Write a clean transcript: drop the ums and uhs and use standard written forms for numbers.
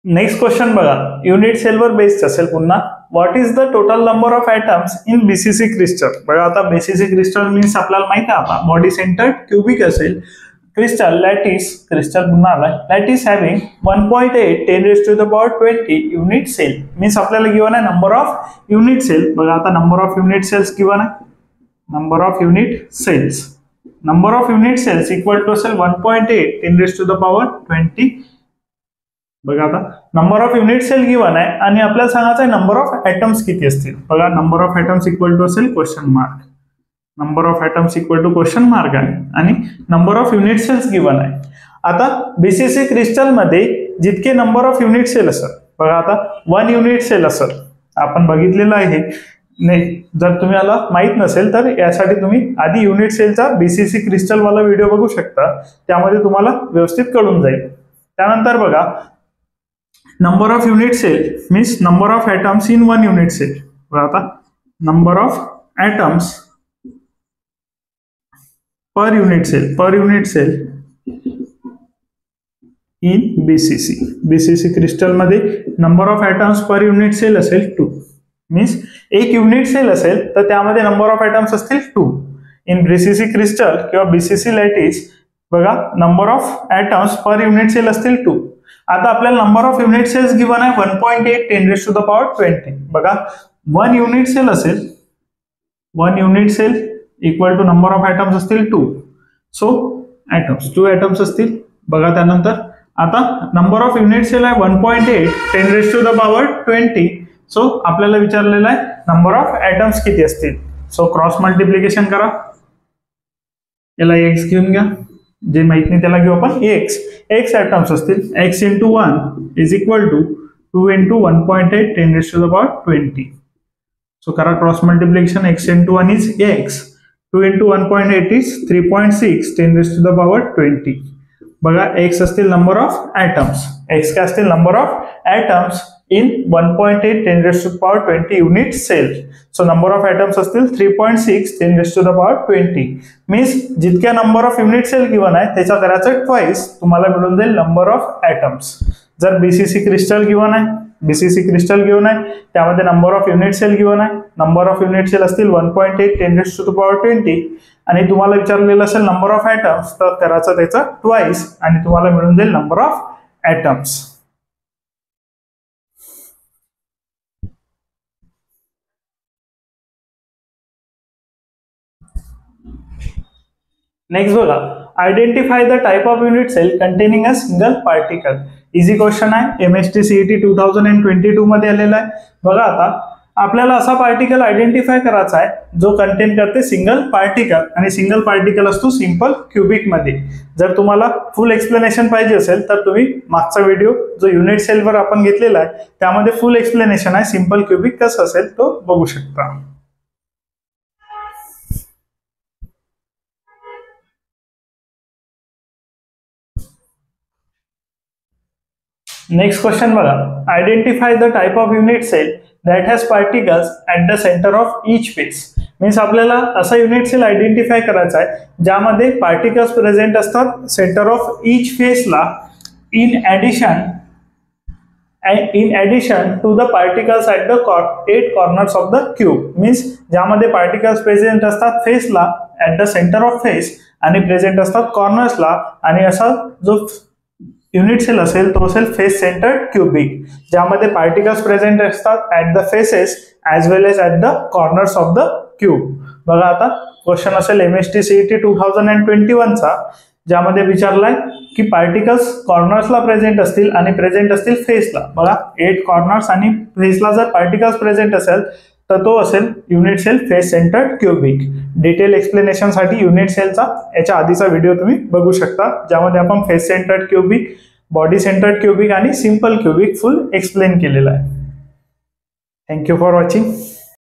Next question बघा, unit सेलवर based असेल पुन्हा. What is the total number of atoms in BCC crystal. बघा आता बीसीसी क्रिस्टल मीन्स आपल्याला माहिती आहे आता बॉडी सेंटर्ड क्यूबिक असेल. क्रिस्टल लॅटिस क्रिस्टल पुन्हा आलाय. Lattice having 1.8 10⁻20 unit cell means आपल्याला गिवन आहे नंबर ऑफ युनिट सेल. बघा आता number of unit cells given आहे. Number of unit cells equal to असेल 1.8 10⁻20. बघा आता number of unit cell given आहे आणि आपल्याला सांगायचं आहे नंबर ऑफ ॲटम्स किती असतील. बघा number of atoms equal to असेल question mark. Number of atoms equal to question mark आहे आणि number of unit cells given आहे. आता बीसीसी क्रिस्टल मध्ये जितके नंबर ऑफ युनिट सेल असतात, बघा आता 1 युनिट सेल असत आपण बघितलेलं आहे. नाही जर तुम्हाला माहित नसेल तर यासाठी तुम्ही आधी युनिट सेलचा बीसीसी क्रिस्टल वाला व्हिडिओ बघू शकता, त्यामध्ये तुम्हाला व्यवस्थित कळून जाईल. त्यानंतर बघा number of unit cell means number of atoms in 1 unit cell. बघा आता number of atoms per unit cell in BCC crystal मध्ये number of atoms per unit cell असेल 2. मीन्स एक युनिट सेल असेल तर त्यामध्ये नंबर ऑफ ॲटम्स असतील 2. In BCC crystal किंवा बीसीसी लॅटिस बघा number of atoms per unit cell असतील 2. आता आपल्याला number of unit cells given आहे 1.8 10⁻20. बघा 1 युनिट सेल असेल, 1 unit cell equal to number of atoms असतील 2. सो ॲटम्स 2 ॲटम्स असतील. बघा त्यानंतर आता नंबर ऑफ युनिट सेल आहे 1.8 10⁻20. सो आपल्याला विचारलेलं आहे नंबर ऑफ ॲटम्स किती असतील. सो क्रॉस मल्टिप्लिकेशन करा. याला x घेऊन घ्या, जे माहित नाही त्याला घेऊ आपण x ॲटम्स असतील. x × 1 is equal to 2 × 1.8 10⁻20. So करा cross multiplication. x × 1 is x, 2 × 1.8 इज 3.6 10⁻20. बघा x असतील नंबर ऑफ ॲटम्स. x काय असतील number of atoms in 1.8 10⁻20 unit cell. So number of atoms असतील 3.6 10⁻20. मीन्स जितक्या number of unit cell given आहे त्याच्या करायचं ट्वाइस तुम्हाला मिळून जाईल नंबर ऑफ ॲटम्स. जर बीसीसी क्रिस्टल गिवन आहे त्यामध्ये number of unit cell given आहे. नंबर ऑफ युनिट सेल असतील 1.8 10⁻20 आणि तुम्हाला विचारलेलं असेल नंबर ऑफ ॲटम्स तर करायचं त्याचा ट्वाइस आणि तुम्हाला मिळून जाईल नंबर ऑफ ॲटम्स. नेक्स्ट बघा, identify the type of unit cell containing a single particle. Easy question आहे, MST CET 2022 मध्ये आलेला आहे. बघा आता आपल्याला असा पार्टिकल आयडेंटिफाय करायचा आहे जो कंटेन करते सिंगल पार्टिकल आणि सिंगल पार्टिकल असतो सिंपल क्यूबिक मध्ये. जर तुम्हाला फुल एक्सप्लेनेशन पाहिजे असेल तर तुम्ही मागचा व्हिडिओ जो युनिट सेलवर आपण घेतलेला आहे त्यामध्ये फुल एक्सप्लेनेशन आहे सिंपल क्यूबिक कसं असेल तो बघू शकता. नेक्स्ट क्वेश्चन बघा, identify the type of unit cell that has particles at the centre of each face. Means आपल्याला असा युनिट सेल आयडेंटिफाय करायचा आहे ज्यामध्ये पार्टिकल्स प्रेझेंट असतात सेंटर ऑफ ईच फेसला. In addition to the particles at the 8 corners of the cube. Means ज्यामध्ये particles present असतात फेसला at the centre of face आणि प्रेझेंट असतात कॉर्नर्सला. आणि असा जो युनिट सेल असेल तो असेल फेस सेंटर्ड क्यूबिक, ज्यामध्ये पार्टिकल्स प्रेझेंट असतात at the faces as well as at the corners of the cube. बघा आता क्वेश्चन असेल MST CET 2021 चा, ज्यामध्ये विचारलाय की पार्टिकल्स कॉर्नर्सला प्रेझेंट असतील आणि प्रेझेंट असतील फेसला. बघा 8 कॉर्नर्स आणि फेसला जर पार्टिकल्स प्रेझेंट असेल तर तो असेल unit cell face centred cubic. Detail explanation साठी युनिट सेलचा याच्या आधीचा व्हिडिओ तुम्ही बघू शकता, ज्यामध्ये आपण face centred cubic, body centred cubic आणि सिंपल क्यूबिक फुल एक्सप्लेन केलेला आहे. Thank you for watching.